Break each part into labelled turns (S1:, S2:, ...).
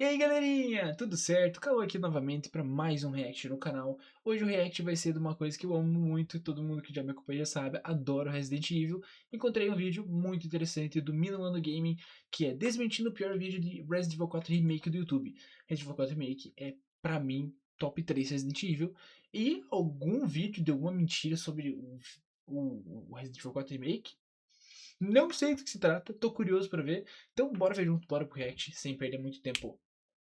S1: E aí galerinha, tudo certo? Cauã aqui novamente para mais um react no canal. Hoje o react vai ser de uma coisa que eu amo muito, todo mundo que já me acompanha já sabe, adoro Resident Evil. Encontrei um vídeo muito interessante do Minuano Gaming, que é desmentindo o pior vídeo de Resident Evil 4 Remake do YouTube. Resident Evil 4 Remake é, pra mim, top 3 Resident Evil. E algum vídeo de alguma mentira sobre o Resident Evil 4 Remake. Não sei do que se trata, tô curioso pra ver. Então bora ver junto, bora pro react, sem perder muito tempo.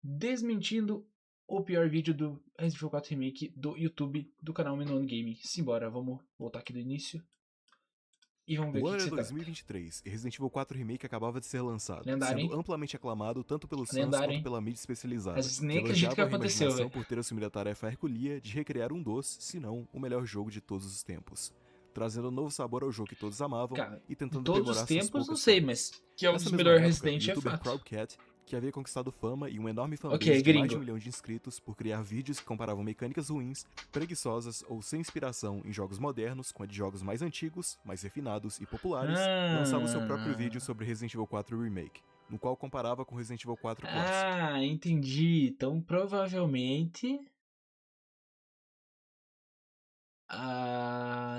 S1: Desmentindo o pior vídeo do Resident Evil 4 Remake do YouTube do canal Minuano Gaming. Simbora, vamos voltar aqui do início e vamos ver o
S2: O
S1: que,
S2: ano
S1: que
S2: era
S1: se trata.
S2: 2023 e Resident Evil 4 Remake acabava de ser lançado,
S1: Lendário,
S2: sendo
S1: hein?
S2: amplamente aclamado tanto pelos fãs
S1: Lendário,
S2: quanto
S1: hein?
S2: pela mídia especializada,
S1: Mas
S2: que
S1: nem acredito que
S2: elogiava a
S1: aconteceu,
S2: reimaginação
S1: velho.
S2: por ter assumido a tarefa hercúlea de recriar um dos, se não, o melhor jogo de todos os tempos, trazendo um novo sabor ao jogo que todos amavam
S1: Cara,
S2: e
S1: em
S2: tentando
S1: todos os
S2: aprimorar suas
S1: tempos, não
S2: poucas
S1: sei,
S2: falhas.
S1: mas que é um
S2: Nessa
S1: dos
S2: mesma
S1: melhores
S2: época, o
S1: Resident é
S2: youtuber
S1: fato.
S2: Crowdcat, que havia conquistado fama e uma enorme
S1: Ok,
S2: fanbase de mais de 1
S1: gringo.
S2: milhão de inscritos por criar vídeos que comparavam mecânicas ruins, preguiçosas ou sem inspiração em jogos modernos com a de jogos mais antigos, mais refinados e populares, lançava o seu próprio vídeo sobre Resident Evil 4 Remake, no qual comparava com Resident Evil 4 clássico.
S1: Entendi. Então provavelmente.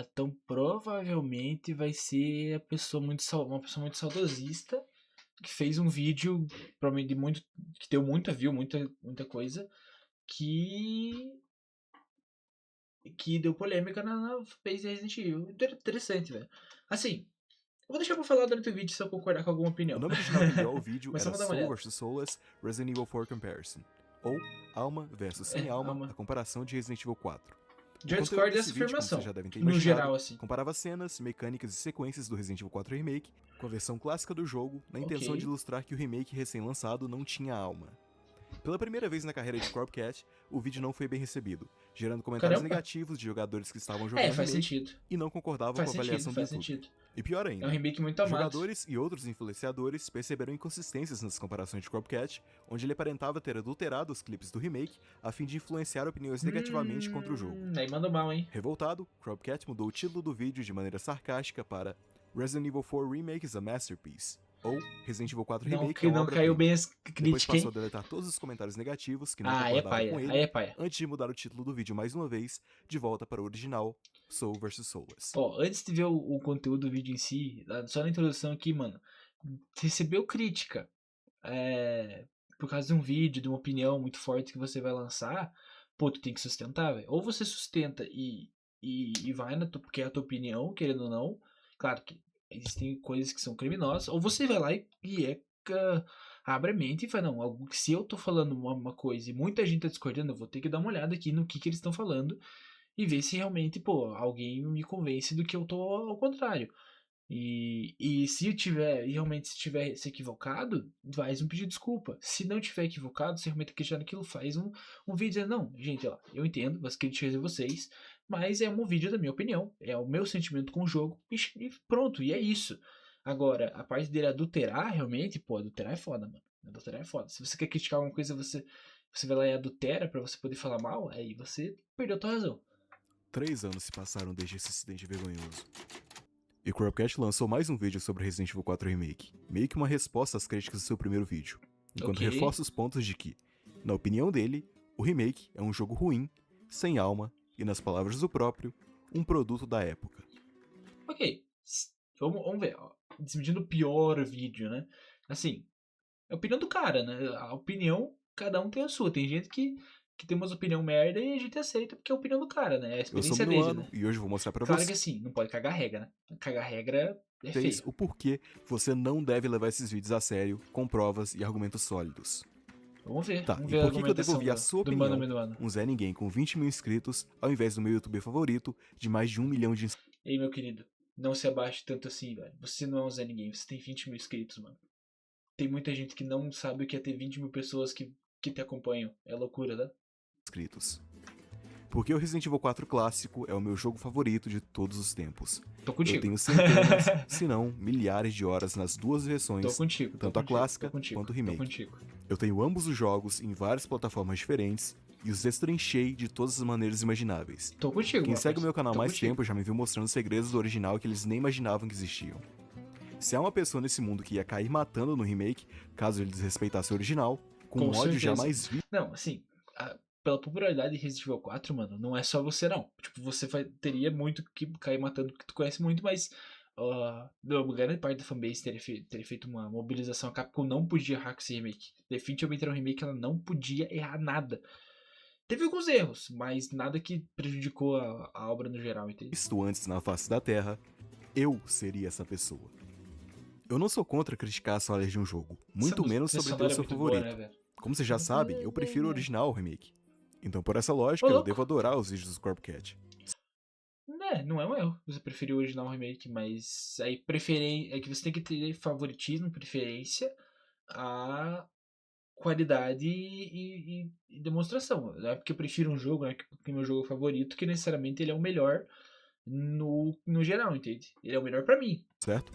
S1: Então provavelmente vai ser a pessoa muito uma pessoa muito saudosista que fez um vídeo provavelmente de muito que deu muita view, muita coisa que deu polêmica na fanbase Resident Evil. Interessante, velho. Assim, eu vou deixar pra falar durante o vídeo se eu concordar com alguma
S2: O
S1: opinião.
S2: nome original que ele deu ao vídeo
S1: Mas só
S2: era
S1: pra dar uma
S2: Soul
S1: olhada.
S2: vs Soulless Resident Evil 4 Comparison, ou Alma vs Sem Alma,
S1: Alma.
S2: a comparação de Resident Evil 4. O
S1: Já
S2: conteúdo
S1: discordo
S2: desse
S1: dessa
S2: vídeo, como vocês
S1: afirmação.
S2: já devem ter
S1: No
S2: imaginado,
S1: geral, assim.
S2: comparava cenas, mecânicas e sequências do Resident Evil 4 Remake com a versão clássica do jogo, na intenção de
S1: Ok.
S2: ilustrar que o remake recém-lançado não tinha alma. Pela primeira vez na carreira de Cropcat, o vídeo não foi bem recebido, gerando comentários
S1: Caramba.
S2: negativos de jogadores que estavam jogando o
S1: Faz
S2: remake
S1: sentido.
S2: e não concordavam com a avaliação do
S1: Faz
S2: YouTube.
S1: sentido.
S2: E pior
S1: É um
S2: ainda,
S1: remake muito amado.
S2: jogadores e outros influenciadores perceberam inconsistências nas comparações de Cropcat, onde ele aparentava ter adulterado os clipes do remake a fim de influenciar opiniões negativamente contra o jogo.
S1: Aí mandou mal, hein?
S2: Revoltado, Cropcat mudou o título do vídeo de maneira sarcástica para Resident Evil 4 Remake is a Masterpiece, ou Resident Evil 4
S1: Não,
S2: Remake é uma
S1: não caiu
S2: obra-prima.
S1: bem as
S2: Depois
S1: críticas,
S2: passou
S1: hein?
S2: a deletar todos os comentários negativos que não
S1: Aí é
S2: concordavam
S1: paia,
S2: com
S1: aí
S2: ele,
S1: é paia.
S2: antes de mudar o título do vídeo mais uma vez, de volta para o original, Soul vs Soulless.
S1: Ó, antes de ver o conteúdo do vídeo em si, só na introdução aqui, mano, recebeu crítica por causa de um vídeo, de uma opinião muito forte que você vai lançar, pô, tu tem que sustentar, velho. Ou você sustenta e vai porque é a tua opinião, querendo ou não. Claro que existem coisas que são criminosas. Ou você vai lá abre a mente e fala, não, se eu tô falando uma coisa e muita gente tá discordando, eu vou ter que dar uma olhada aqui no que eles estão falando e ver se realmente, pô, alguém me convence do que eu tô ao contrário. E se eu tiver, realmente se tiver se equivocado, faz um pedido de desculpa. Se não tiver equivocado, se realmente acreditar naquilo, faz um vídeo dizendo, não, gente, ó, eu entendo as críticas de vocês, mas é um vídeo da minha opinião, é o meu sentimento com o jogo, e pronto, e é isso. Agora, a parte dele adulterar, realmente, pô, adulterar é foda, mano. Adulterar é foda. Se você quer criticar alguma coisa, você vai lá e adultera pra você poder falar mal, aí você perdeu a tua razão.
S2: 3 anos se passaram desde esse acidente vergonhoso. E Cropcat lançou mais um vídeo sobre Resident Evil 4 Remake, meio que uma resposta às críticas do seu primeiro vídeo, enquanto
S1: Ok.
S2: reforça os pontos de que, na opinião dele, o remake é um jogo ruim, sem alma e, nas palavras do próprio, um produto da época.
S1: Ok, vamos ver, ó. Dividindo o pior vídeo, né? Assim, é a opinião do cara, né? A opinião, cada um tem a sua. Tem gente que tem umas opinião merda e a gente aceita porque é a opinião do cara, né? É a
S2: Eu sou
S1: experiência dele,
S2: Minuano
S1: né?
S2: e hoje eu vou mostrar pra
S1: Claro que
S2: vocês
S1: assim, não pode cagar regra, né? Cagar regra é feio.
S2: o porquê você não deve levar esses vídeos a sério, com provas e argumentos sólidos.
S1: Vamos ver
S2: Tá, e
S1: a
S2: por que eu
S1: argumentação
S2: devolvi a sua
S1: do Mano
S2: opinião,
S1: Minuano.
S2: um Zé Ninguém com 20 mil inscritos, ao invés do meu youtuber favorito, de mais de 1 milhão de inscritos?
S1: Ei, meu querido, não se abaixe tanto assim, velho. Você não é um Zé Ninguém, você tem 20 mil inscritos, mano. Tem muita gente que não sabe o que é ter 20 mil pessoas que te acompanham. É loucura, tá?
S2: Porque o Resident Evil 4 clássico é o meu jogo favorito de todos os tempos.
S1: Tô
S2: Eu
S1: contigo.
S2: tenho centenas, se não milhares de horas nas duas versões,
S1: Tô contigo.
S2: tanto a clássica quanto o
S1: Tô
S2: remake.
S1: contigo.
S2: Eu tenho ambos os jogos em várias plataformas diferentes e os destrinchei de todas as maneiras imagináveis.
S1: Tô contigo,
S2: Quem
S1: meu
S2: segue o
S1: parceiro.
S2: meu canal há
S1: Tô
S2: mais
S1: contigo.
S2: tempo já me viu mostrando segredos do original que eles nem imaginavam que existiam. Se há uma pessoa nesse mundo que ia cair matando no remake, caso ele desrespeitasse o original, com um ódio jamais visto.
S1: Não, assim, pela popularidade de Resident Evil 4, mano, não é só você não. Tipo, você teria muito que cair matando porque tu conhece muito, mas grande parte da fanbase teria feito uma mobilização. A Capcom não podia errar com esse remake. Definitivamente era um remake que ela não podia errar nada. Teve alguns erros, mas nada que prejudicou a obra no geral, entende?
S2: Visto antes na face da Terra, eu seria essa pessoa. Eu não sou contra criticar as falhas de um jogo, muito menos sobre ter o seu favorito.
S1: Boa, né,
S2: como vocês já sabem, eu prefiro o original ao remake. Então, por essa lógica, eu devo adorar os vídeos do Corpcat.
S1: Não é um erro. Você preferiu o original ao remake, mas aí é que você tem que ter favoritismo, preferência a qualidade e demonstração. Não é porque eu prefiro um jogo, não é porque é meu jogo favorito, que necessariamente ele é o melhor no geral, entende? Ele é o melhor pra mim.
S2: Certo?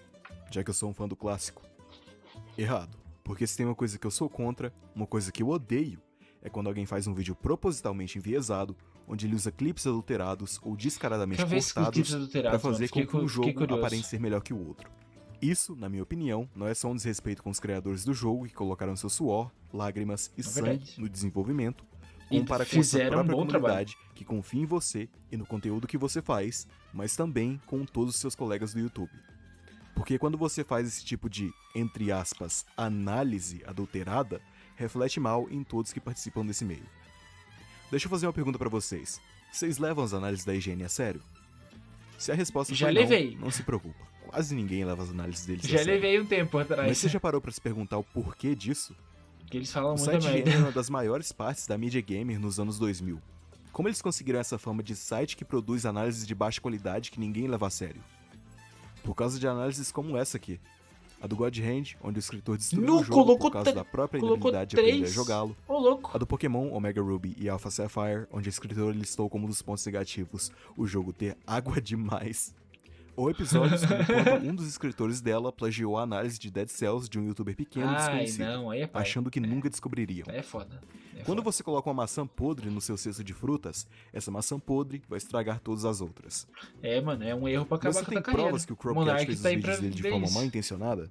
S2: Já que eu sou um fã do clássico. Errado. Porque se tem uma coisa que eu sou contra, uma coisa que eu odeio, é quando alguém faz um vídeo propositalmente enviesado, onde ele usa clipes adulterados ou descaradamente cortados para fazer com que um jogo aparente ser melhor que o outro. Isso, na minha opinião, não é só um desrespeito com os criadores do jogo que colocaram seu suor, lágrimas e sangue no desenvolvimento, como para com a sua própria comunidade que confia em você e no conteúdo que você faz, mas também com todos os seus colegas do YouTube. Porque quando você faz esse tipo de, entre aspas, análise adulterada, reflete mal em todos que participam desse meio. Deixa eu fazer uma pergunta pra vocês. Vocês levam as análises da IGN a sério? Se a resposta for não se preocupa. Quase ninguém leva as análises deles a sério.
S1: Já levei um tempo atrás.
S2: Mas você já parou pra se perguntar o porquê disso?
S1: Porque eles falam
S2: muito
S1: merda.
S2: O site IGN é uma das maiores partes da mídia gamer nos anos 2000. Como eles conseguiram essa fama de site que produz análises de baixa qualidade que ninguém leva a sério? Por causa de análises como essa aqui. A do God Hand, onde o escritor destruiu o jogo por causa da própria inabilidade de aprender a jogá-lo. A do Pokémon Omega Ruby e Alpha Sapphire, onde o escritor listou como um dos pontos negativos o jogo ter água demais. Ou episódios como quando um dos escritores dela plagiou a análise de Dead Cells de um youtuber pequeno e desconhecido, achando que nunca descobririam.
S1: É foda.
S2: Quando você coloca uma maçã podre no seu cesto de frutas, essa maçã podre vai estragar todas as outras.
S1: Mano, é um erro pra acabar com a carreira.
S2: Você tem provas que o Cropcat fez os vídeos dele de forma mal intencionada?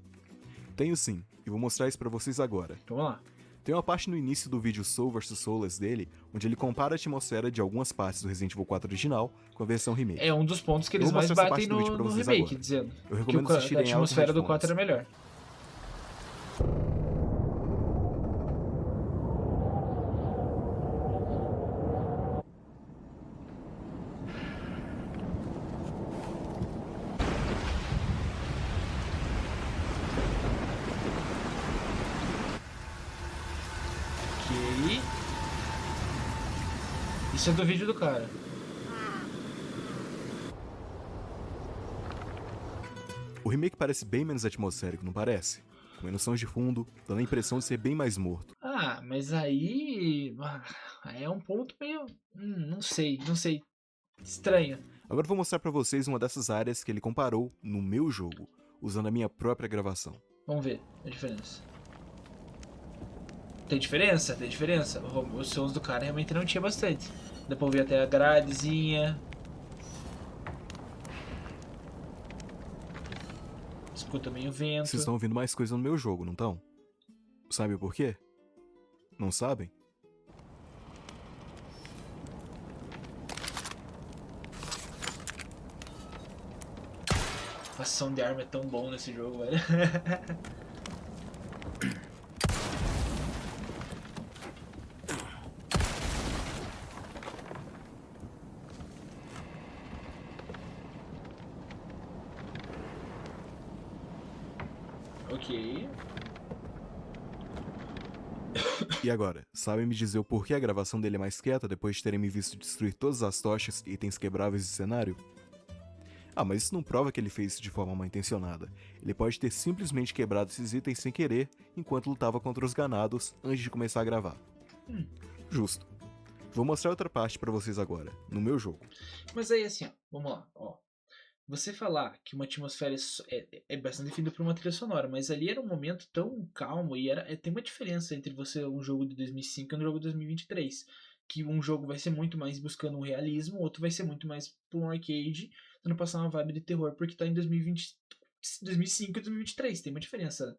S2: Tenho sim, e vou mostrar isso pra vocês agora.
S1: Vamos lá.
S2: Tem uma parte no início do vídeo Soul vs Soulless dele, onde ele compara a atmosfera de algumas partes do Resident Evil 4 original com a versão remake.
S1: É um dos pontos que eles mais batem no remake, agora. Dizendo
S2: eu recomendo que a
S1: atmosfera do 4 era melhor. Isso é do vídeo do cara.
S2: O remake parece bem menos atmosférico, não parece? Com menos sons de fundo, dando a impressão de ser bem mais morto.
S1: Mas aí é um ponto meio... não sei. Estranho.
S2: Agora vou mostrar pra vocês uma dessas áreas que ele comparou no meu jogo, usando a minha própria gravação.
S1: Vamos ver a diferença. Tem diferença? Tem diferença. Os sons do cara realmente não tinha bastante. Dá pra ouvir até a gradezinha. Escuta meio vento.
S2: Vocês estão ouvindo mais coisa no meu jogo, não estão? Sabe por quê? Não sabem?
S1: A ação de arma é tão bom nesse jogo, velho. Ok.
S2: E agora, sabem me dizer o porquê a gravação dele é mais quieta depois de terem me visto destruir todas as tochas e itens quebráveis do cenário? Mas isso não prova que ele fez isso de forma mal intencionada. Ele pode ter simplesmente quebrado esses itens sem querer enquanto lutava contra os ganados antes de começar a gravar. Justo. Vou mostrar outra parte pra vocês agora, no meu jogo.
S1: Mas aí assim, vamos lá, Você falar que uma atmosfera é bastante definida por uma trilha sonora, mas ali era um momento tão calmo e tem uma diferença entre um jogo de 2005 e um jogo de 2023. Que um jogo vai ser muito mais buscando um realismo, outro vai ser muito mais por um arcade, tentando passar uma vibe de terror, porque tá em 2020, 2005 e 2023, tem uma diferença.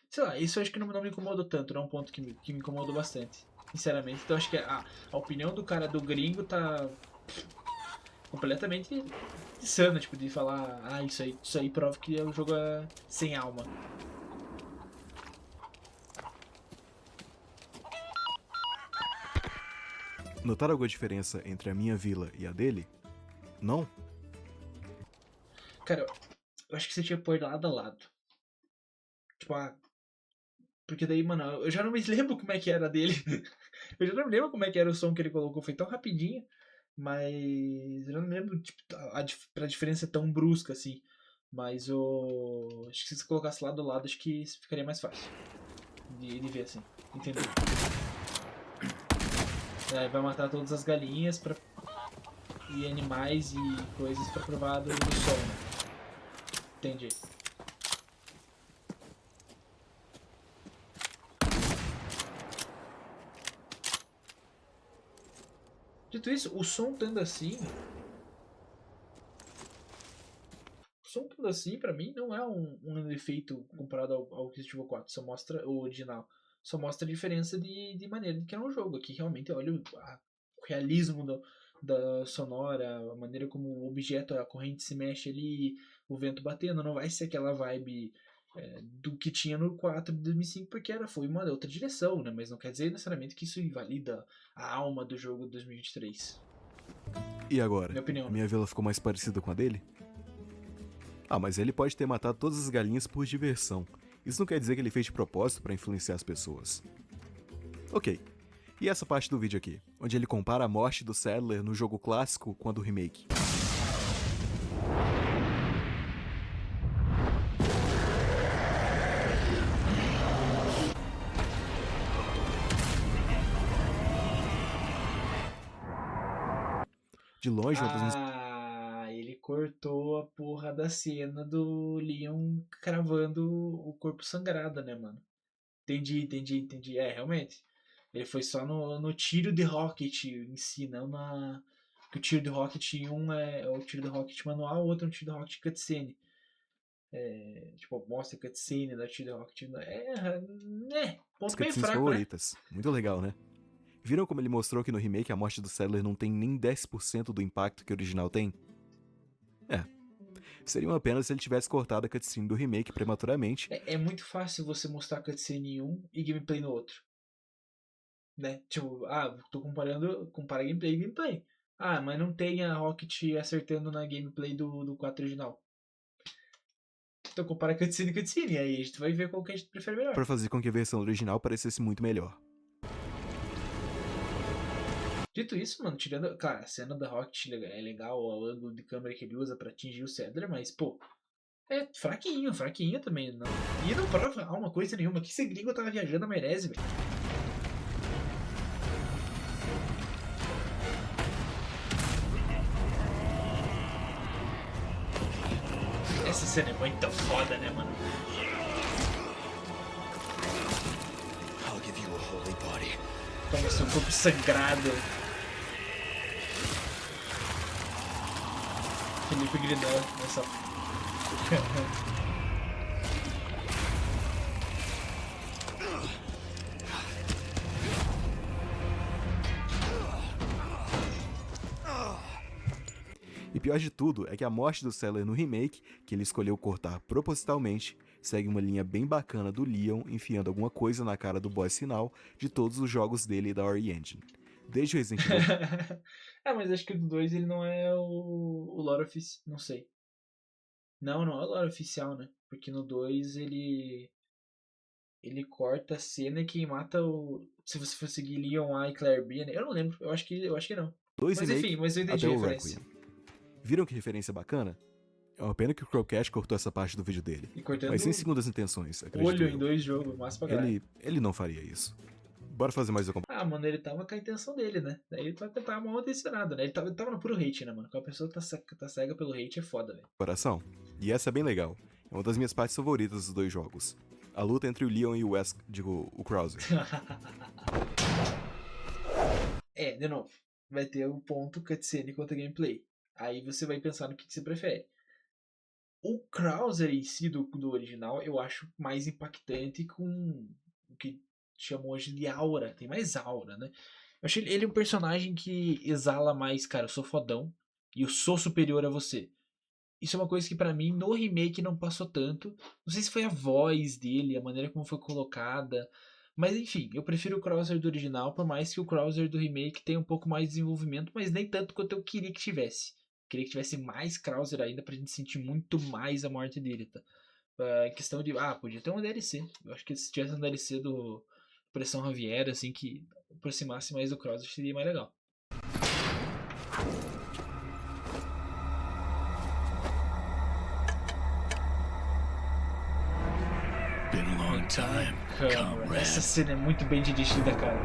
S1: Sei lá, isso eu acho que não me incomodou tanto, não é um ponto que me incomodou bastante. Sinceramente. Então acho que a opinião do cara do gringo tá completamente insana, tipo, de falar, isso aí prova que o jogo é sem alma.
S2: Notaram alguma diferença entre a minha vila e a dele? Não?
S1: Cara, eu acho que você tinha que pôr lado a lado. Tipo, porque daí, mano, eu já não me lembro como é que era dele. Eu já não me lembro como é que era o som que ele colocou. Foi tão rapidinho. Mas eu já não me lembro, tipo, pra diferença tão brusca assim. Mas o. Acho que se você colocasse lado a lado, acho que isso ficaria mais fácil. De ver assim. Entender. É, vai matar todas as galinhas e animais e coisas pra provar do som, né? Entendi. Dito isso, o som estando assim. O som estando assim, pra mim, não é um efeito comparado ao Resident Evil 4. Só mostra o original. Só mostra a diferença de maneira de que é um jogo. Aqui realmente olha o realismo da sonora, a maneira como o objeto, a corrente se mexe ali, o vento batendo. Não vai ser aquela vibe do que tinha no 4 de 2005, porque foi uma outra direção, né? Mas não quer dizer necessariamente que isso invalida a alma do jogo de 2023.
S2: E agora?
S1: Minha opinião,
S2: A
S1: né?
S2: minha vila ficou mais parecida com a dele? Ah, mas ele pode ter matado todas as galinhas por diversão. Isso não quer dizer que ele fez de propósito para influenciar as pessoas. Ok. E essa parte do vídeo aqui, onde ele compara a morte do Sadler no jogo clássico com a do remake. De longe, uma das minhas...
S1: Ele cortou a porra da cena do Leon cravando o corpo sangrado, né, mano? Entendi. É, realmente. Ele foi só no tiro de rocket em si, não na. Porque o tiro de rocket um é o tiro de rocket manual, o outro é um tiro de rocket cutscene. Tipo, mostra cutscene da tiro de rocket. Né? Ponto bem
S2: cutscenes
S1: fraco, né?
S2: favoritas. Muito legal, né? Viram como ele mostrou que no remake a morte do Sadler não tem nem 10% do impacto que o original tem? É. Seria uma pena se ele tivesse cortado a cutscene do remake prematuramente.
S1: É muito fácil você mostrar cutscene em um e gameplay no outro. Né? Tipo, tô compara gameplay e gameplay. Mas não tem a Rocket acertando na gameplay do 4 original. Então compara cutscene e cutscene, e aí a gente vai ver qual que a gente prefere melhor.
S2: Para fazer com que a versão original parecesse muito melhor.
S1: Dito isso, mano, tirando. Cara, a cena da Rocket é legal, o ângulo de câmera que ele usa pra atingir o Cedar, mas, pô, é fraquinho também. Não. E não prova uma coisa nenhuma. Que esse gringo tava viajando a maionese, velho. Essa cena é muito foda, né, mano?
S3: I'll give you a holy body.
S1: Toma seu corpo sangrado. Felipe Grinel nessa.
S2: E pior de tudo é que a morte do Sadler no remake, que ele escolheu cortar propositalmente, segue uma linha bem bacana do Leon enfiando alguma coisa na cara do boss final de todos os jogos dele e da Ori Engine. Desde o Resident Evil...
S1: Mas acho que o do 2 ele não é o lore oficial. Não sei. Não é o lore oficial, né? Porque no 2 ele corta a cena e quem mata o. Se você for seguir Leon A e Claire B, né? Eu não lembro. Eu acho que não.
S2: Dois
S1: Mas
S2: remake,
S1: enfim, mas eu entendi
S2: até
S1: a
S2: o
S1: referência.
S2: Requiem. Viram que referência bacana? É uma pena que o Crowcat cortou essa parte do vídeo dele.
S1: E cortando
S2: Mas sem segundas intenções, acredito
S1: olho
S2: eu.
S1: em 2 jogos, massa pra caralho.
S2: Ele não faria isso. Bora fazer mais uma
S1: Mano, ele tava com a intenção dele, né? Daí ele tava mal intencionado, né? Ele tava no puro hate, né, mano? Quando a pessoa tá cega pelo hate é foda, velho.
S2: comparação. E essa é bem legal. É uma das minhas partes favoritas dos dois jogos. A luta entre o Leon e o o Krauser.
S1: De novo, vai ter o ponto cutscene contra gameplay. Aí você vai pensar no que você prefere. O Krauser em si do original eu acho mais impactante com o que chamam hoje de aura. Tem mais aura, né? Eu achei ele um personagem que exala mais, cara, eu sou fodão e eu sou superior a você. Isso é uma coisa que pra mim no remake não passou tanto. Não sei se foi a voz dele, a maneira como foi colocada. Mas enfim, eu prefiro o Krauser do original, por mais que o Krauser do remake tenha um pouco mais de desenvolvimento, mas nem tanto quanto eu queria que tivesse. Queria que tivesse mais Krauser ainda pra gente sentir muito mais a morte dele, tá? Em questão de. Ah, podia ter uma DLC. Eu acho que se tivesse uma DLC do Pressão Javier, assim, que aproximasse mais do Krauser, seria mais legal.
S3: Been a long time, comrade.
S1: Essa cena é muito bem dirigida, cara.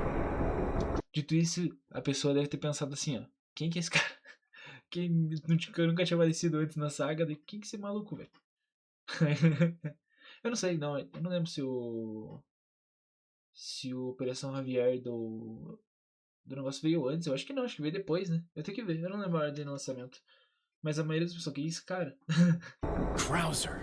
S1: Dito isso, a pessoa deve ter pensado assim, ó. Quem que é esse cara? Quem nunca tinha aparecido antes na saga? Quem que é esse maluco, velho? Eu não sei, não. Eu não lembro se o... Se o Operação Javier do negócio veio antes. Eu acho que não, acho que veio depois, né? Eu tenho que ver, eu não lembro a ordem de lançamento. Mas a maioria das pessoas, que é isso, cara?
S3: Krauser.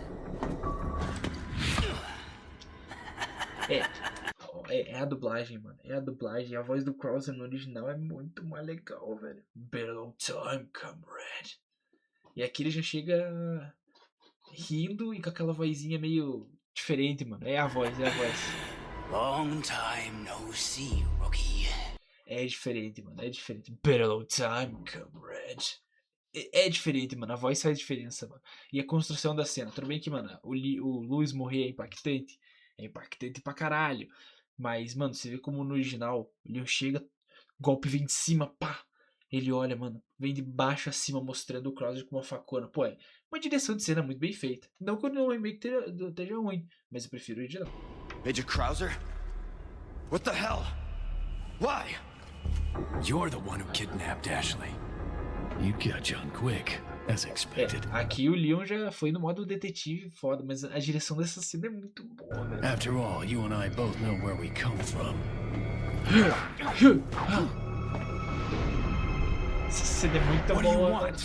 S1: É a dublagem, mano. É a dublagem. A voz do Krauser no original é muito mais legal, velho. Been a long time, comrade. E aqui ele já chega rindo e com aquela vozinha meio diferente, mano. É a voz.
S3: Long time no see, rookie.
S1: É diferente, mano. É diferente. Been a long time, comrade. É diferente, mano. A voz faz diferença, mano. E a construção da cena. Tudo bem que, mano, o Luis morrer é impactante. É impactante pra caralho. Mas, mano, você vê como no original, ele chega, golpe vem de cima, pá. Ele olha, mano, vem de baixo a cima mostrando o Krauser com uma facona. Pô, é uma direção de cena muito bem feita. Não que o remake esteja ruim, mas eu prefiro o original.
S3: Major Krauser? What the hell? Why? You're the one who kidnapped Ashley. You got John quick, as expected.
S1: Aqui o Leon já foi no modo detetive foda, mas a direção dessa cena é muito boa, velho.
S3: After all, you and I both know where we come from.
S1: Essa cena é muito
S3: What do you
S1: boa.
S3: want?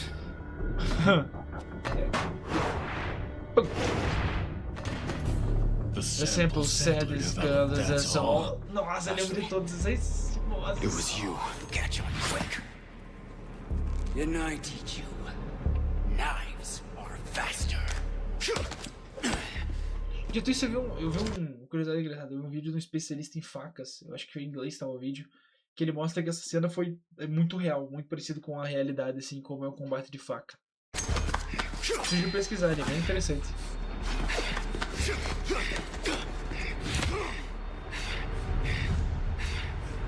S1: The sample said this girl is all. Nossa, eu lembro de todos esses. Nossa.
S3: It was you who got John quick. Didn't I teach you? Knives are faster.
S1: Dito isso, eu vi curiosidade engraçada, eu vi um vídeo de um especialista em facas, eu acho que em inglês tá o vídeo, que ele mostra que essa cena é muito real, muito parecido com a realidade, assim, como é o combate de faca. Preciso pesquisar, é bem interessante.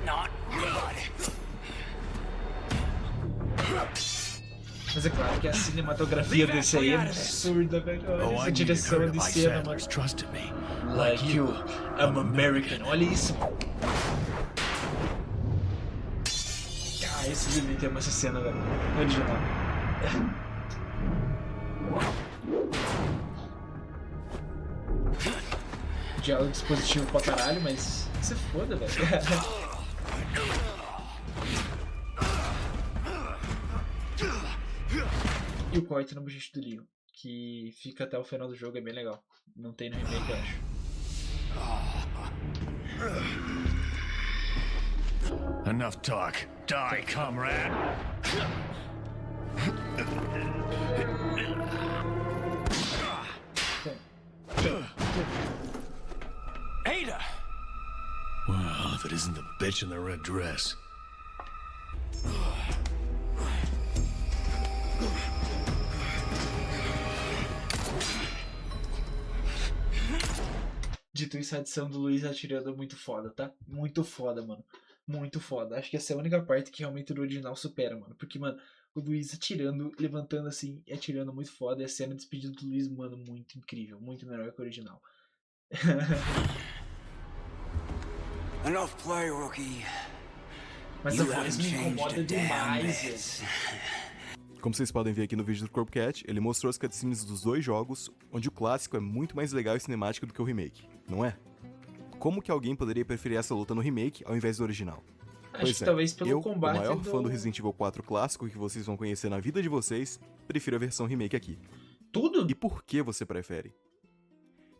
S3: Not good.
S1: Mas é claro que a cinematografia desse aí é absurda, velho. Olha essa direção de cena, mano. Like you, I'm American. Olha isso, mano. Ah, esse devia ter essa cena, velho. Original. Diálogo dispositivo pra caralho, mas se foda, velho. E o corte no bochecho do Leon, que fica até o final do jogo, é bem legal. Não tem no remake, eu acho.
S3: Enough talk. Die, comrade. Ada! Well, if it isn't the bitch in the red dress.
S1: Dito isso, a adição do Luiz atirando é muito foda, tá? Muito foda, mano. Muito foda. Acho que essa é a única parte que realmente o original supera, mano. Porque, mano, o Luiz atirando, levantando assim, e atirando muito foda. E a cena de despedida do Luiz, mano, muito incrível. Muito melhor que o original.
S3: Enough play, rookie.
S1: Mas a voz me incomoda demais, velho.
S2: Como vocês podem ver aqui no vídeo do Corpcat, ele mostrou as cutscenes dos dois jogos, onde o clássico é muito mais legal e cinemático do que o remake, não é? Como que alguém poderia preferir essa luta no remake ao invés do original?
S1: Acho que talvez pelo combate
S2: o maior fã do Resident Evil 4 clássico que vocês vão conhecer na vida de vocês, prefiro a versão remake aqui.
S1: Tudo?
S2: E por que você prefere?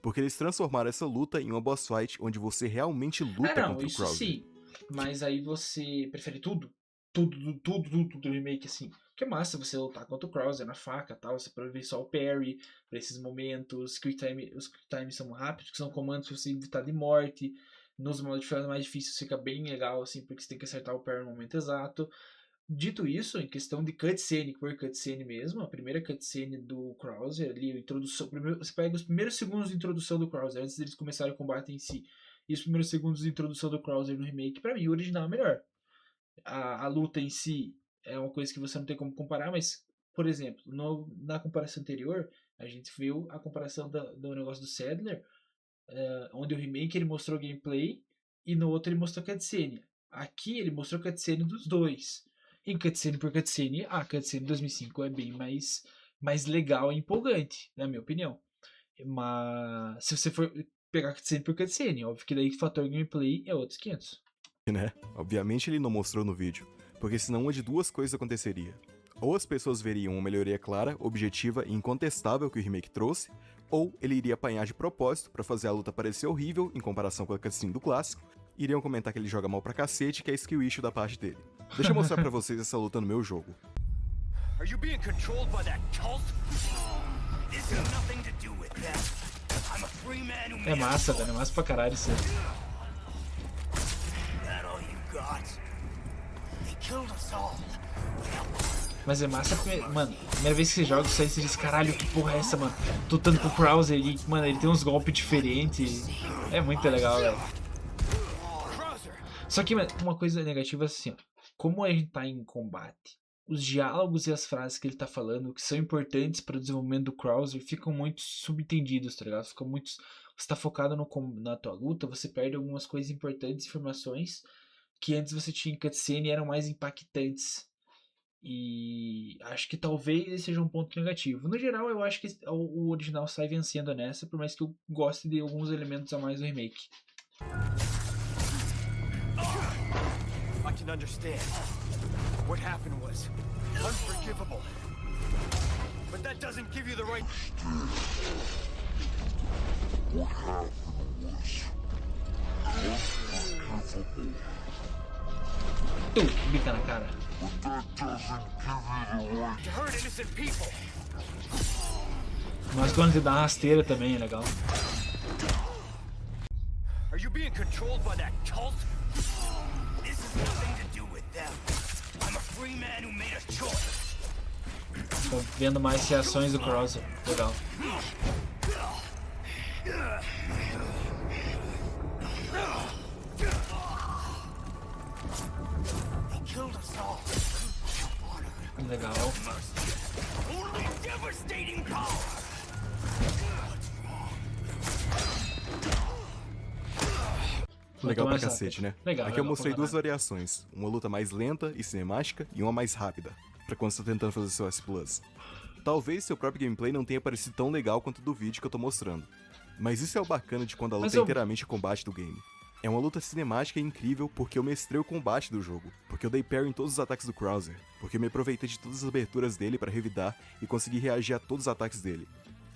S2: Porque eles transformaram essa luta em uma boss fight onde você realmente luta
S1: Não,
S2: contra o
S1: isso
S2: Krauser.
S1: sim. Mas aí você prefere tudo? Tudo do remake, assim. Que é massa você lutar contra o Krauser na faca e tal. Você pode ver só o parry pra esses momentos. Os quick times são rápidos, que são comandos pra você evitar de morte. Nos modos de fase mais difíceis fica bem legal, assim, porque você tem que acertar o parry no momento exato. Dito isso, em questão de cutscene, por cutscene mesmo, a primeira cutscene do Krauser ali, a introdução, você pega os primeiros segundos de introdução do Krauser, antes deles começarem o combate em si, e os primeiros segundos de introdução do Krauser no remake, pra mim o original é melhor. A luta em si é uma coisa que você não tem como comparar, mas, por exemplo, na comparação anterior, a gente viu a comparação do negócio do Sadler, onde o remake ele mostrou gameplay, e no outro ele mostrou cutscene. Aqui ele mostrou cutscene dos dois. Em cutscene por cutscene, a cutscene 2005 é bem mais legal e empolgante, na minha opinião. Mas se você for pegar cutscene por cutscene, óbvio que daí o fator gameplay é outros 500.
S2: Né? Obviamente ele não mostrou no vídeo, porque senão uma de duas coisas aconteceria. Ou as pessoas veriam uma melhoria clara, objetiva e incontestável que o remake trouxe, ou ele iria apanhar de propósito pra fazer a luta parecer horrível em comparação com a cutscene do clássico, e iriam comentar que ele joga mal pra cacete, que é skill issue da parte dele. Deixa eu mostrar pra vocês essa luta no meu jogo.
S3: Are you being controlled by that cult? This has nothing to do with them. I'm a free man who
S1: É massa, velho, é massa pra caralho isso aí.
S3: that all you got. They killed us all.
S1: Mas é massa, mano, primeira vez que você joga isso aí, você diz, caralho, que porra é essa, mano? Tô lutando com o Krauser e, mano, ele tem uns golpes diferentes. É muito legal, velho. Só que, mano, uma coisa negativa é assim, ó. Como a gente tá em combate, os diálogos e as frases que ele tá falando, que são importantes para o desenvolvimento do Krauser, ficam muito subentendidos, tá ligado? Ficam muito... Você tá focado na tua luta, você perde algumas coisas importantes, informações, que antes você tinha em cutscene e eram mais impactantes. E acho que talvez esse seja um ponto negativo. No geral, eu acho que o original sai vencendo nessa, por mais que eu goste de alguns elementos a mais do remake.
S3: I can understand. What happened was unforgivable. But that doesn't give you the right.
S1: Bica na cara.
S3: To hurt innocent people.
S1: Mas quando ele dá uma rasteira também é legal.
S3: Are you being controlled by that cult? This has nothing to do with them. I'm a free man who made a choice.
S1: Tô vendo mais reações do Krauser. Legal.
S3: They killed us all.
S1: Legal.
S3: Only devastating power.
S2: Legal pra
S1: mais
S2: cacete, né?
S1: Legal,
S2: Aqui eu
S1: legal,
S2: mostrei
S1: porra,
S2: duas
S1: né?
S2: variações, uma luta mais lenta e cinemática e uma mais rápida, pra quando você tá tentando fazer seu S+. Talvez seu próprio gameplay não tenha parecido tão legal quanto o do vídeo que eu tô mostrando, mas isso é o bacana de quando a luta é inteiramente o combate do game. É uma luta cinemática incrível porque eu mestrei o combate do jogo, porque eu dei parry em todos os ataques do Krauser, porque eu me aproveitei de todas as aberturas dele para revidar e consegui reagir a todos os ataques dele.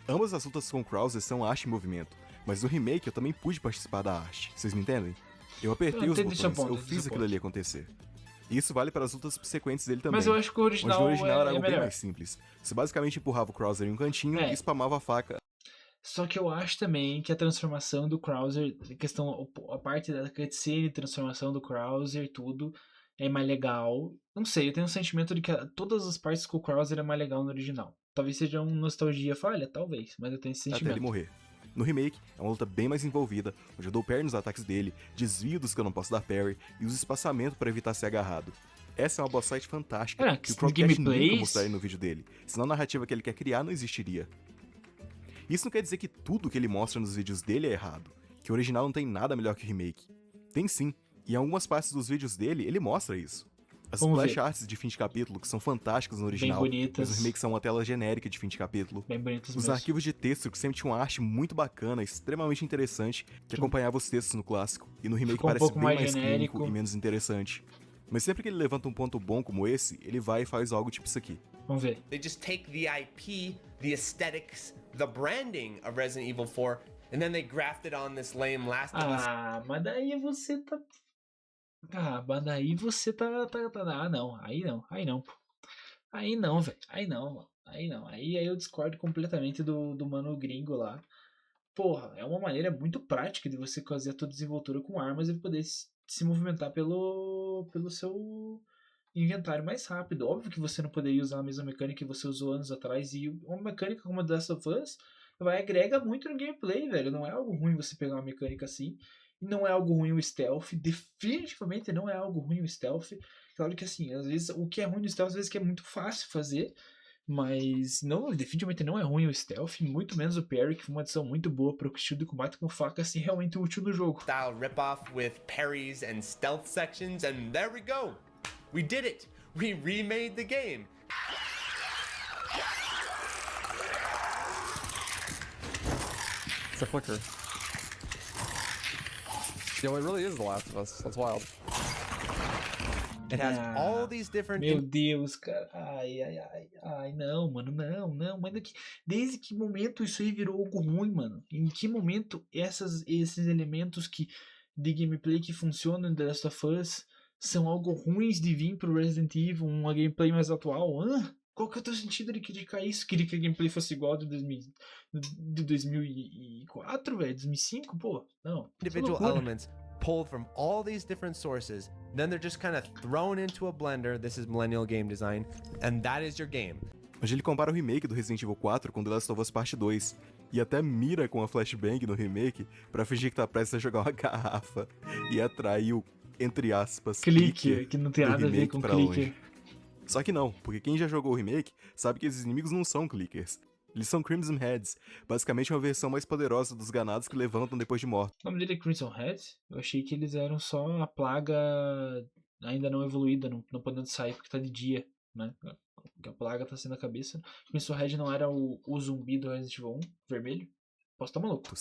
S2: Ambas as lutas com o Krauser são arte em movimento, mas no remake eu também pude participar da arte, vocês me entendem? Eu apertei os botões, eu fiz aquilo ali acontecer. E isso vale para as lutas subsequentes dele também.
S1: Mas eu acho que o original,
S2: era algo bem
S1: melhor.
S2: mais simples. Você basicamente empurrava o Krauser em um cantinho e spamava a faca.
S1: Só que eu acho também que a transformação do Krauser, a parte da cutscene, transformação do Krauser e tudo, é mais legal. Não sei, eu tenho um sentimento de que todas as partes com o Krauser é mais legal no original. Talvez seja uma nostalgia falha, talvez, mas eu tenho esse sentimento.
S2: Até ele morrer. No remake, é uma luta bem mais envolvida, onde eu dou parry nos ataques dele, desvio dos que eu não posso dar parry e uso espaçamento para evitar ser agarrado. Essa é uma boss fight fantástica, que o Croccat nunca mostraria no vídeo dele, senão a narrativa que ele quer criar não existiria. Isso não quer dizer que tudo que ele mostra nos vídeos dele é errado, que o original não tem nada melhor que o remake. Tem sim, e em algumas partes dos vídeos dele, ele mostra isso. As splash arts de fim de capítulo, que são fantásticas no original,
S1: bem bonitas.
S2: mas no remake são uma tela genérica de fim de capítulo.
S1: Bem bonitas
S2: Os
S1: mesmo.
S2: arquivos de texto, que sempre tinham uma arte muito bacana, extremamente interessante, que acompanhava os textos no clássico, e no remake
S1: Ficou um
S2: parece
S1: pouco
S2: bem
S1: mais
S2: mais
S1: genérico
S2: clínico e menos interessante. Mas sempre que ele levanta um ponto bom como esse, ele vai e faz algo tipo isso aqui.
S1: Vamos ver.
S4: They just take the IP, the aesthetics, the branding of Resident Evil 4, and then they graft it on this lame Last of Us.
S1: Mas daí você tá... mas daí você tá... não. Aí não, pô. Aí não, velho. Aí não, mano. Aí eu discordo completamente do mano gringo lá. Porra, é uma maneira muito prática de você fazer a tua desenvoltura com armas e poder se movimentar pelo seu inventário mais rápido. Óbvio que você não poderia usar a mesma mecânica que você usou anos atrás, e uma mecânica como a The Last of Us agrega muito no gameplay, velho. Não é algo ruim você pegar uma mecânica assim, e não é algo ruim o stealth, definitivamente não é algo ruim o stealth. Claro que assim, às vezes o que é ruim no stealth, às vezes que é muito fácil fazer, mas não, definitivamente não é ruim o stealth, muito menos o parry, que foi uma adição muito boa para o estilo de combate com faca ser realmente útil no jogo.
S4: Style ripoff with parries and stealth sections, and there we go. We did it. We remade the game.
S5: It's a flicker. Yo, it really is The Last of Us. That's wild.
S4: It has all these different...
S1: Meu Deus, cara. Ai, não, mano, não. Mas desde que momento isso aí virou algo ruim, mano? Em que momento esses elementos de gameplay que funcionam em The Last of Us são algo ruins de vir pro Resident Evil, uma gameplay mais atual? Qual que é o teu sentido de criticar isso? Queria que a gameplay fosse igual de 2004, velho? 2005? Pô, não.
S4: Individual elements pulled from all these different sources, then they're just kind of thrown into a blender. This is millennial game design, and that is your game.
S2: Onde ele compara o remake do Resident Evil 4 com The Last of Us Part 2, e até mira com a flashbang no remake pra fingir que tá prestes a jogar uma garrafa e atrair o, entre aspas,
S1: clicker, que não tem nada a ver com clicker.
S2: Longe. Só que não, porque quem já jogou o remake sabe que esses inimigos não são clickers. Eles são Crimson Heads, basicamente uma versão mais poderosa dos ganados que levantam depois de morto.
S1: O nome dele é Crimson Heads? Eu achei que eles eram só a plaga ainda não evoluída, não podendo sair porque tá de dia, né? A plaga tá sendo a cabeça. Crimson Head não era o zumbi do Resident Evil 1, vermelho? Posso estar maluco.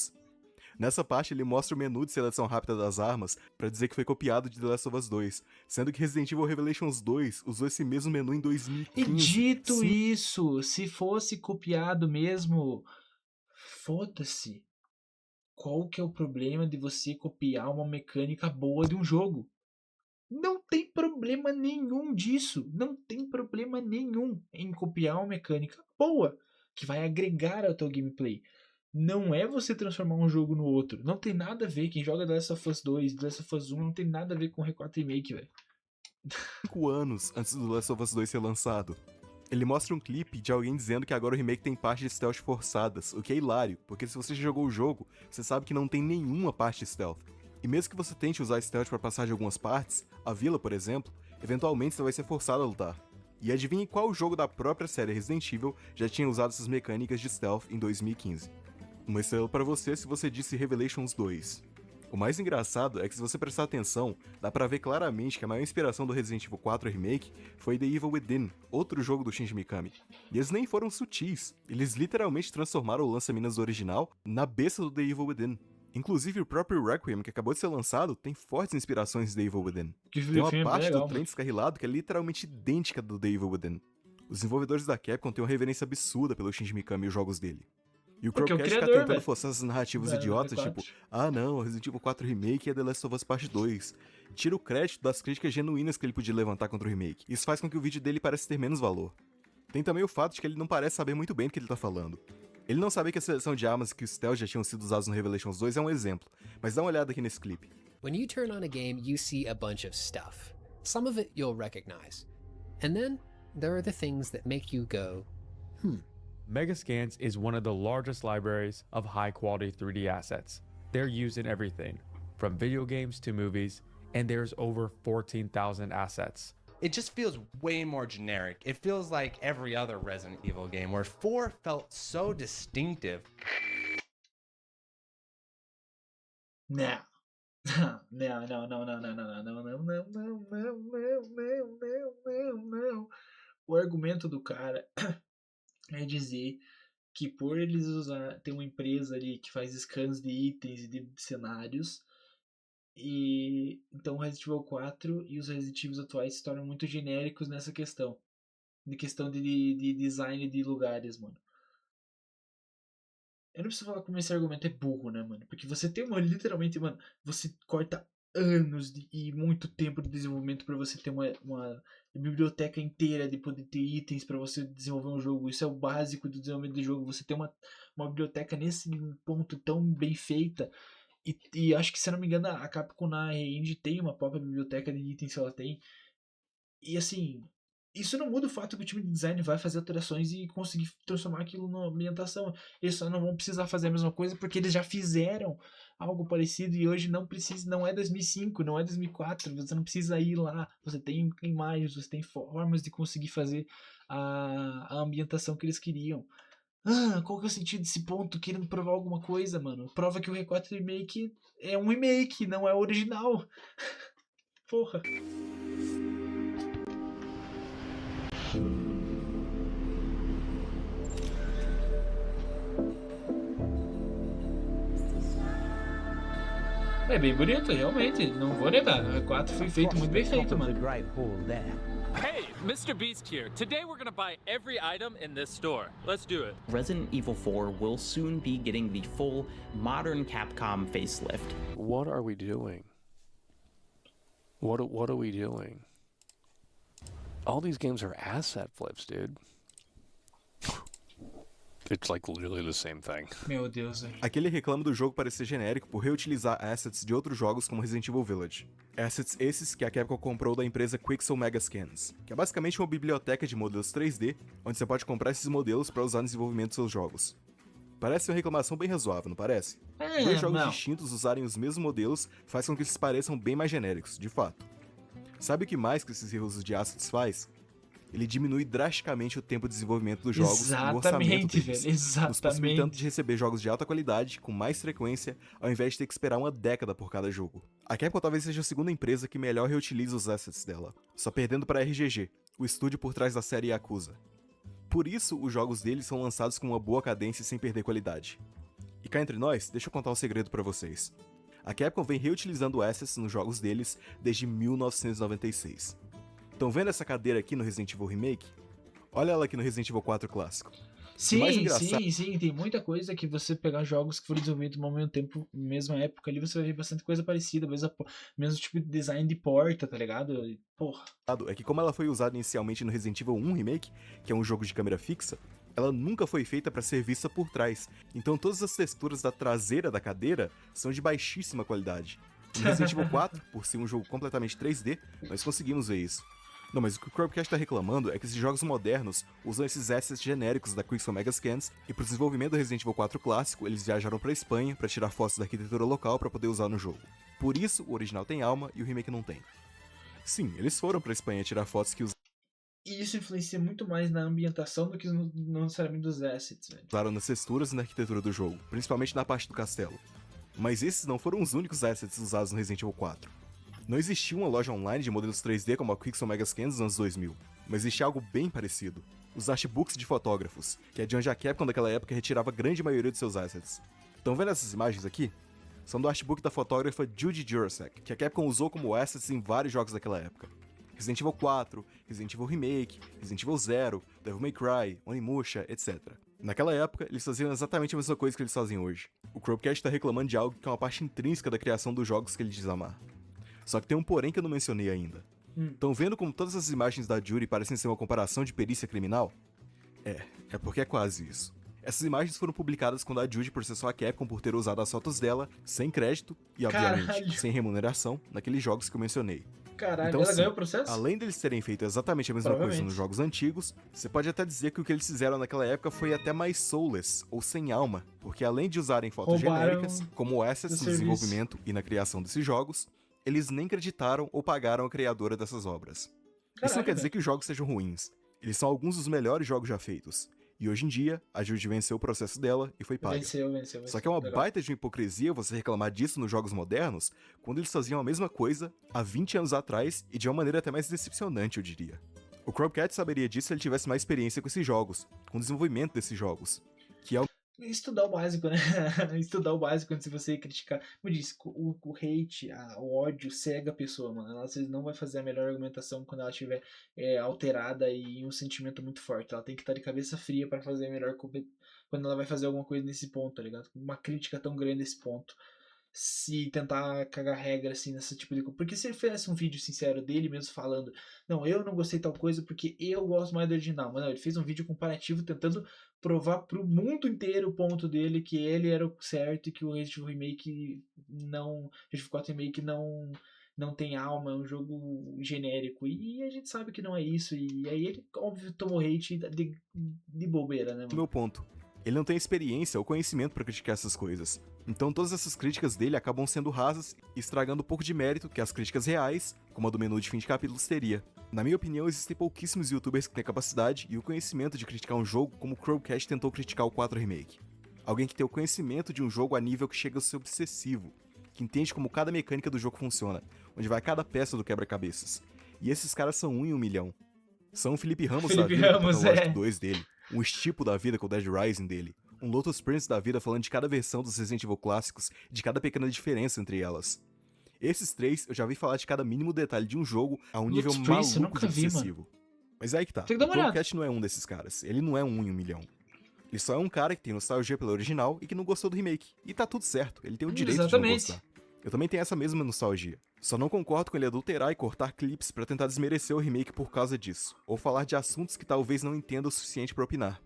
S2: Nessa parte, ele mostra o menu de seleção rápida das armas pra dizer que foi copiado de The Last of Us 2, sendo que Resident Evil Revelations 2 usou esse mesmo menu em 2015.
S1: E dito isso, se fosse copiado mesmo, foda-se. Qual que é o problema de você copiar uma mecânica boa de um jogo? Não tem problema nenhum disso. Não tem problema nenhum em copiar uma mecânica boa que vai agregar ao teu gameplay. Não é você transformar um jogo no outro. Não tem nada a ver. Quem joga The Last of Us 2, The Last of Us 1 não tem nada a ver com o R4 Remake, velho.
S2: 5 anos antes do The Last of Us 2 ser lançado. Ele mostra um clipe de alguém dizendo que agora o remake tem partes de stealth forçadas, o que é hilário, porque se você já jogou o jogo, você sabe que não tem nenhuma parte de stealth. E mesmo que você tente usar stealth para passar de algumas partes, a vila, por exemplo, eventualmente você vai ser forçado a lutar. E adivinhe qual jogo da própria série Resident Evil já tinha usado essas mecânicas de stealth em 2015. Uma estrela para você se você disse Revelations 2. O mais engraçado é que se você prestar atenção, dá pra ver claramente que a maior inspiração do Resident Evil 4 Remake foi The Evil Within, outro jogo do Shinji Mikami. E eles nem foram sutis, eles literalmente transformaram o lança-minas do original na besta do The Evil Within. Inclusive o próprio Requiem, que acabou de ser lançado, tem fortes inspirações de The Evil Within. Tem uma parte do trem descarrilado que é literalmente idêntica do The Evil Within. Os desenvolvedores da Capcom têm uma reverência absurda pelo Shinji Mikami e os jogos dele. E o Chromecast fica tentando forçar essas narrativas idiotas, tipo, não, Resident Evil 4 Remake é The Last of Us Part 2. Tira o crédito das críticas genuínas que ele podia levantar contra o remake. Isso faz com que o vídeo dele pareça ter menos valor. Tem também o fato de que ele não parece saber muito bem do que ele tá falando. Ele não sabe que a seleção de armas e que os stealth já tinham sido usados no Revelations 2 é um exemplo, mas dá uma olhada aqui nesse clipe.
S6: When you turn on a game, you see a bunch of stuff. Some of it you'll recognize. And then there are the things that make you go,
S7: Megascans is one of the largest libraries of high-quality 3D assets. They're used in everything, from video games to movies, and there's over 14,000 assets.
S4: It just feels way more generic. It feels like every other Resident Evil game, where 4 felt so distinctive.
S1: Não. O argumento do cara é dizer que por eles ter uma empresa ali que faz scans de itens e de cenários, e então o Resident Evil 4 e os Resident Evil atuais se tornam muito genéricos nessa questão. de questão de design de lugares, mano. Eu não preciso falar como esse argumento é burro, né, mano? Porque você tem literalmente, mano, você corta anos e muito tempo de desenvolvimento pra você ter uma biblioteca inteira de poder ter itens pra você desenvolver um jogo. Isso é o básico do desenvolvimento de jogo. Você ter uma biblioteca nesse ponto tão bem feita. E acho que, se eu não me engano, a Capcom na Re-Engine tem uma própria biblioteca de itens que ela tem. E assim, isso não muda o fato que o time de design vai fazer alterações e conseguir transformar aquilo numa ambientação. Eles só não vão precisar fazer a mesma coisa porque eles já fizeram algo parecido e hoje não precisa, não é 2005, não é 2004, você não precisa ir lá, você tem imagens, você tem formas de conseguir fazer a ambientação que eles queriam. Qual que é o sentido desse ponto querendo provar alguma coisa, mano? Prova que o R4 Remake é um remake, não é o original. Porra. É bem bonito, realmente, não vou negar. O R4 foi feito muito bem feito, mano.
S8: Hey, Mr. Beast here. Today we're gonna buy every item in this store. Let's do it.
S9: Resident Evil 4 will soon be getting the full modern Capcom facelift.
S10: What are we doing? What are we doing? All these games are asset flips, dude. It's like literally the same thing.
S1: Meu Deus, velho.
S2: Aqui ele reclama do jogo parecer genérico por reutilizar assets de outros jogos como Resident Evil Village. Assets esses que a Capcom comprou da empresa Quixel Megascans, que é basicamente uma biblioteca de modelos 3D, onde você pode comprar esses modelos para usar no desenvolvimento dos seus jogos. Parece uma reclamação bem razoável, não parece? Dois jogos distintos usarem os mesmos modelos faz com que eles pareçam bem mais genéricos, de fato. Sabe o que mais que esses reusos de assets faz? Ele diminui drasticamente o tempo de desenvolvimento dos jogos e o orçamento deles, nos possibilitando de receber jogos de alta qualidade, com mais frequência, ao invés de ter que esperar uma década por cada jogo. A Capcom talvez seja a segunda empresa que melhor reutiliza os assets dela, só perdendo para a RGG, o estúdio por trás da série Yakuza. Por isso, os jogos deles são lançados com uma boa cadência e sem perder qualidade. E cá entre nós, deixa eu contar um segredo para vocês. A Capcom vem reutilizando assets nos jogos deles desde 1996. Estão vendo essa cadeira aqui no Resident Evil Remake? Olha ela aqui no Resident Evil 4 clássico.
S1: Sim, tem muita coisa que você pegar jogos que foram desenvolvidos no mesmo tempo, mesma época ali, você vai ver bastante coisa parecida, mesmo tipo de design de porta, tá ligado? Porra.
S2: É que como ela foi usada inicialmente no Resident Evil 1 Remake, que é um jogo de câmera fixa, ela nunca foi feita para ser vista por trás. Então todas as texturas da traseira da cadeira são de baixíssima qualidade. No Resident Evil 4, por ser um jogo completamente 3D, nós conseguimos ver isso. Não, mas o que o Chromecast tá reclamando é que esses jogos modernos usam esses assets genéricos da Quixel Megascans e pro desenvolvimento do Resident Evil 4 clássico, eles viajaram pra Espanha pra tirar fotos da arquitetura local pra poder usar no jogo. Por isso, o original tem alma e o remake não tem. Sim, eles foram pra Espanha tirar fotos que
S1: E isso influencia muito mais na ambientação do que não necessariamente dos assets, velho.
S2: usaram nas texturas e na arquitetura do jogo, principalmente na parte do castelo. Mas esses não foram os únicos assets usados no Resident Evil 4. Não existia uma loja online de modelos 3D como a Quixel Megascans nos anos 2000, mas existia algo bem parecido. Os artbooks de fotógrafos, que é de onde a Capcom daquela época retirava a grande maioria de seus assets. Estão vendo essas imagens aqui? São do artbook da fotógrafa Judy Jurasek, que a Capcom usou como assets em vários jogos daquela época. Resident Evil 4, Resident Evil Remake, Resident Evil 0, Devil May Cry, Onimusha, etc. Naquela época, eles faziam exatamente a mesma coisa que eles fazem hoje. O Chromecast está reclamando de algo que é uma parte intrínseca da criação dos jogos que ele diz amar. Só que tem um porém que eu não mencionei ainda. Estão vendo como todas as imagens da Judy parecem ser uma comparação de perícia criminal? É porque é quase isso. Essas imagens foram publicadas quando a Judy processou a Capcom por ter usado as fotos dela, sem crédito e, obviamente, sem remuneração, naqueles jogos que eu mencionei.
S1: Caralho,
S2: então,
S1: ela
S2: sim,
S1: ganhou o processo?
S2: Além deles terem feito exatamente a mesma coisa nos jogos antigos, você pode até dizer que o que eles fizeram naquela época foi até mais soulless, ou sem alma, porque além de usarem fotos genéricas, como assets no desenvolvimento e na criação desses jogos, eles nem creditaram ou pagaram a criadora dessas obras. Isso não quer dizer que os jogos sejam ruins. Eles são alguns dos melhores jogos já feitos. E hoje em dia, a Judy venceu o processo dela e foi paga.
S1: Venceu.
S2: Só que é uma baita de uma hipocrisia você reclamar disso nos jogos modernos, quando eles faziam a mesma coisa há 20 anos atrás e de uma maneira até mais decepcionante, eu diria. O Chromecast saberia disso se ele tivesse mais experiência com esses jogos, com o desenvolvimento desses jogos. Que é o...
S1: estudar o básico, né? Estudar o básico antes de você criticar. Como eu disse, o hate, o ódio cega a pessoa, mano. Ela às vezes não vai fazer a melhor argumentação quando ela estiver alterada e em um sentimento muito forte. Ela tem que estar de cabeça fria pra fazer a melhor quando ela vai fazer alguma coisa nesse ponto, tá ligado? Uma crítica tão grande nesse ponto. Se tentar cagar regra assim nesse tipo de coisa. Porque se ele fizesse um vídeo sincero dele mesmo falando, não, eu não gostei tal coisa porque eu gosto mais do original. Mas não, ele fez um vídeo comparativo tentando provar pro mundo inteiro o ponto dele que ele era o certo e que o Resident Evil Remake não. Resident Evil 4 Remake não tem alma, é um jogo genérico. E a gente sabe que não é isso. E aí ele, óbvio, tomou hate de bobeira, né, mano?
S2: Meu ponto. Ele não tem experiência ou conhecimento pra criticar essas coisas. Então todas essas críticas dele acabam sendo rasas e estragando um pouco de mérito que as críticas reais, como a do menu de fim de capítulos, teria. Na minha opinião, existem pouquíssimos youtubers que têm a capacidade e o conhecimento de criticar um jogo como o Crowcast tentou criticar o 4 Remake. Alguém que tem o conhecimento de um jogo a nível que chega a ser obsessivo, que entende como cada mecânica do jogo funciona, onde vai cada peça do quebra-cabeças. E esses caras são 1 em 1 milhão. São o Felipe Ramos da vida com o Pathologic 2 dele, um Stipo da vida com o Dead Rising dele, um Lotus Prince da vida falando de cada versão dos Resident Evil clássicos, de cada pequena diferença entre elas. Esses três, eu já vi falar de cada mínimo detalhe de um jogo a um nível maluco de obsessivo. Mas aí que tá, o Crowcast não é um desses caras, ele não é 1 em 1 milhão. Ele só é um cara que tem nostalgia pelo original e que não gostou do remake. E tá tudo certo, ele tem o direito de não gostar. Eu também tenho essa mesma nostalgia. Só não concordo com ele adulterar e cortar clipes pra tentar desmerecer o remake por causa disso, ou falar de assuntos que talvez não entenda o suficiente pra opinar.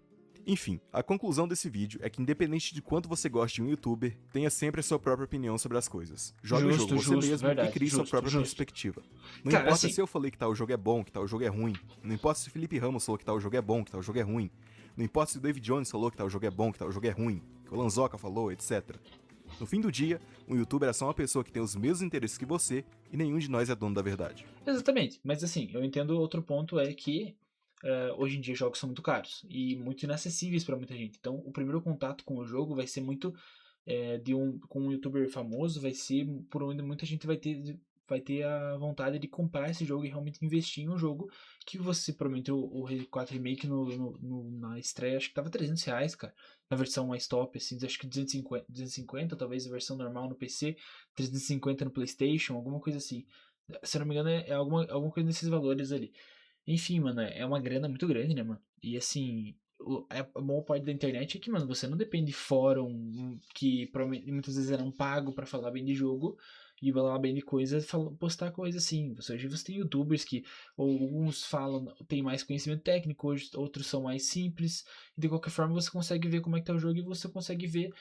S2: Enfim, a conclusão desse vídeo é que independente de quanto você goste de um youtuber, tenha sempre a sua própria opinião sobre as coisas. Jogue o jogo você mesmo e crie sua própria perspectiva. Não importa assim, se eu falei que tal jogo é bom, que tal jogo é ruim. Não importa se o Felipe Ramos falou que tal jogo é bom, que tal jogo é ruim. Não importa se o David Jones falou que tal jogo é bom, que tal jogo é ruim. Que o Lanzoca falou, etc. No fim do dia, um youtuber é só uma pessoa que tem os mesmos interesses que você e nenhum de nós é dono da verdade.
S1: Exatamente, mas assim, eu entendo outro ponto é que hoje em dia jogos são muito caros e muito inacessíveis para muita gente. Então o primeiro contato com o jogo vai ser muito com um youtuber famoso, vai ser por onde muita gente vai ter a vontade de comprar esse jogo e realmente investir em um jogo que você prometeu o 4 Remake na estreia, acho que tava R$300, cara, na versão mais top, assim, acho que 250, talvez a versão normal no PC, 350 no PlayStation, alguma coisa assim. Se eu não me engano, é alguma coisa nesses valores ali. Enfim, mano, é uma grana muito grande, né, mano? E assim, a maior parte da internet é que, mano, você não depende de fórum que muitas vezes eram pago pra falar bem de jogo e falar bem de coisa, postar coisa assim. Hoje você tem youtubers que alguns tem mais conhecimento técnico, hoje outros são mais simples. E de qualquer forma você consegue ver como é que tá o jogo e você consegue ver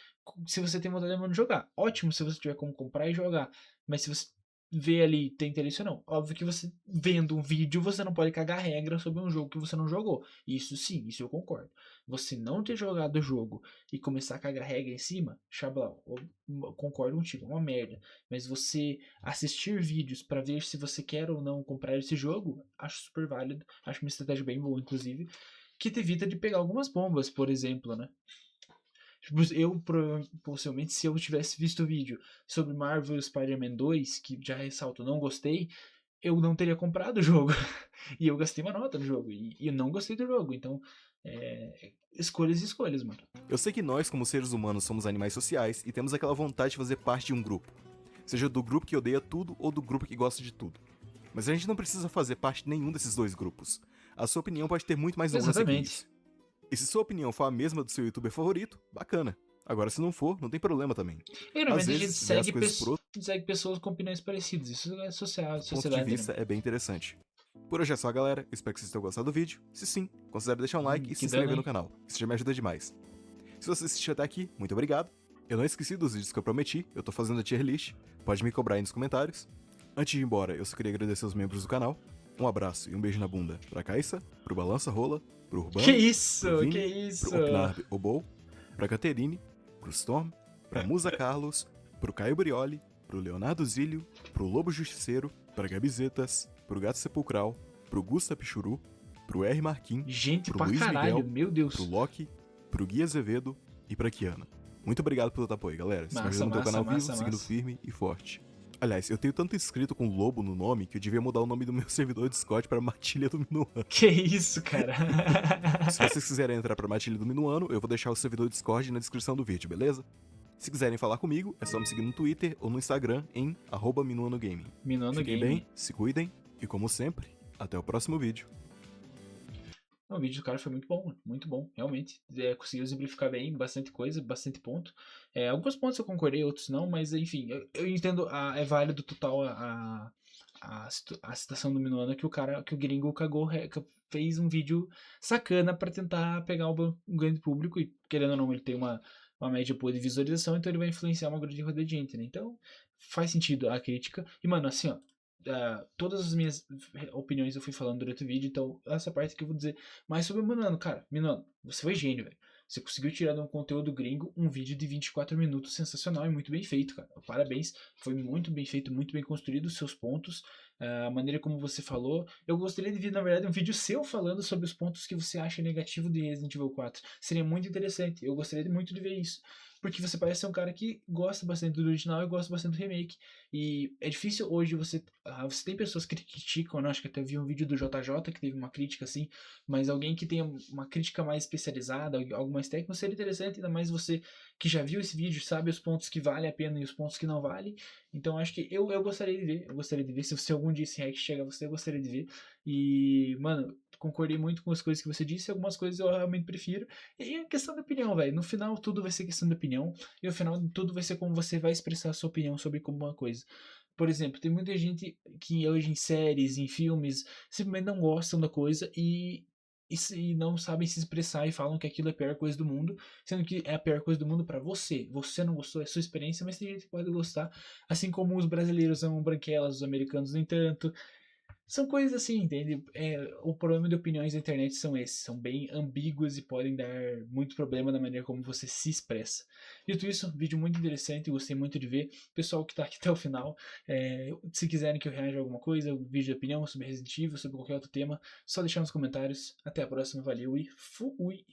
S1: se você tem vontade de jogar. Ótimo se você tiver como comprar e jogar, mas se você vê ali, tem interesse ou não. Óbvio que você, vendo um vídeo, você não pode cagar regra sobre um jogo que você não jogou. Isso sim, isso eu concordo. Você não ter jogado o jogo e começar a cagar regra em cima, Xablau, eu concordo contigo, é uma merda. Mas você assistir vídeos pra ver se você quer ou não comprar esse jogo, acho super válido. Acho uma estratégia bem boa, inclusive, que te evita de pegar algumas bombas, por exemplo, né? Eu, possivelmente, se eu tivesse visto o vídeo sobre Marvel Spider-Man 2, que já ressalto, não gostei, eu não teria comprado o jogo. E eu gastei uma nota no jogo. E eu não gostei do jogo. Então, escolhas e escolhas, mano.
S2: Eu sei que nós, como seres humanos, somos animais sociais e temos aquela vontade de fazer parte de um grupo. Seja do grupo que odeia tudo ou do grupo que gosta de tudo. Mas a gente não precisa fazer parte de nenhum desses dois grupos. A sua opinião pode ter muito mais nuance que isso. E se sua opinião for a mesma do seu youtuber favorito, bacana. Agora, se não for, não tem problema também.
S1: Geralmente a gente segue pessoas com opiniões parecidas. Isso é sociedade.
S2: O ponto de vista é bem interessante. Por hoje é só, galera. Espero que vocês tenham gostado do vídeo. Se sim, considere deixar um like e se inscrever no canal. Isso já me ajuda demais. Se você assistiu até aqui, muito obrigado. Eu não esqueci dos vídeos que eu prometi. Eu tô fazendo a tier list. Pode me cobrar aí nos comentários. Antes de ir embora, eu só queria agradecer os membros do canal. Um abraço e um beijo na bunda pra Caixa, pro Balança Rola, pro Urbano,
S1: que isso,
S2: pro Vini, pro Opnarb Obol, pra Caterine, pro Storm, pra Musa Carlos, pro Caio Brioli, pro Leonardo Zílio, pro Lobo Justiceiro, pra Gabizetas, pro Gato Sepulcral, pro Gusta Pichuru, pro R. Marquim, pro Luiz Miguel,
S1: meu Deus,
S2: pro Loki, pro Gui Azevedo e pra Kiana. Muito obrigado pelo apoio, galera. Se me ajuda no teu canal vivo, seguindo firme e forte. Aliás, eu tenho tanto inscrito com Lobo no nome que eu devia mudar o nome do meu servidor Discord pra Matilha do Minuano.
S1: Que isso, cara?
S2: Se vocês quiserem entrar pra Matilha do Minuano, eu vou deixar o servidor Discord na descrição do vídeo, beleza? Se quiserem falar comigo, é só me seguir no Twitter ou no Instagram em @minuanogaming.
S1: Minuano
S2: Fiquem
S1: Gaming.
S2: bem, se cuidem e, como sempre, até o próximo vídeo.
S1: O vídeo do cara foi muito bom, realmente. Conseguiu exemplificar bem, bastante coisa, bastante ponto. Alguns pontos eu concordei, outros não, mas enfim, eu entendo, é válido total a citação do Minuano que o gringo cagou, fez um vídeo sacana pra tentar pegar um grande público e, querendo ou não, ele tem uma média boa de visualização, então ele vai influenciar uma grande roda de gente, né? Então, faz sentido a crítica. E, mano, assim, ó, todas as minhas opiniões eu fui falando durante o vídeo, então essa parte que eu vou dizer mais sobre o Minuano. Cara, Minuano, você foi gênio, velho. Você conseguiu tirar de um conteúdo gringo um vídeo de 24 minutos sensacional e muito bem feito, cara. Parabéns, foi muito bem feito, muito bem construído os seus pontos, a maneira como você falou. Eu gostaria de ver, na verdade, um vídeo seu falando sobre os pontos que você acha negativo de Resident Evil 4. Seria muito interessante, eu gostaria muito de ver isso. Porque você parece ser um cara que gosta bastante do original e gosta bastante do remake. E é difícil hoje você tem pessoas que criticam, né? Acho que até vi um vídeo do JJ que teve uma crítica assim, mas alguém que tenha uma crítica mais especializada, algo mais técnico, seria interessante, ainda mais você que já viu esse vídeo, sabe os pontos que valem a pena e os pontos que não valem. Então acho que eu gostaria de ver, se algum dia esse hack chega a você, eu gostaria de ver. E, mano, concordei muito com as coisas que você disse, algumas coisas eu realmente prefiro. E é questão de opinião, velho. No final tudo vai ser questão de opinião, e no final tudo vai ser como você vai expressar a sua opinião sobre alguma coisa. Por exemplo, tem muita gente que hoje em séries, em filmes, simplesmente não gostam da coisa e não sabem se expressar e falam que aquilo é a pior coisa do mundo, sendo que é a pior coisa do mundo pra você. Você não gostou, é sua experiência, mas tem gente que pode gostar, assim como os brasileiros amam branquelas, os americanos nem tanto. São coisas assim, entende? O problema de opiniões na internet são esses, são bem ambíguas e podem dar muito problema na maneira como você se expressa. Dito isso, vídeo muito interessante, gostei muito de ver. Pessoal que tá aqui até o final, se quiserem que eu reaja a alguma coisa, vídeo de opinião sobre Resident Evil, sobre qualquer outro tema, só deixar nos comentários. Até a próxima, valeu e fui!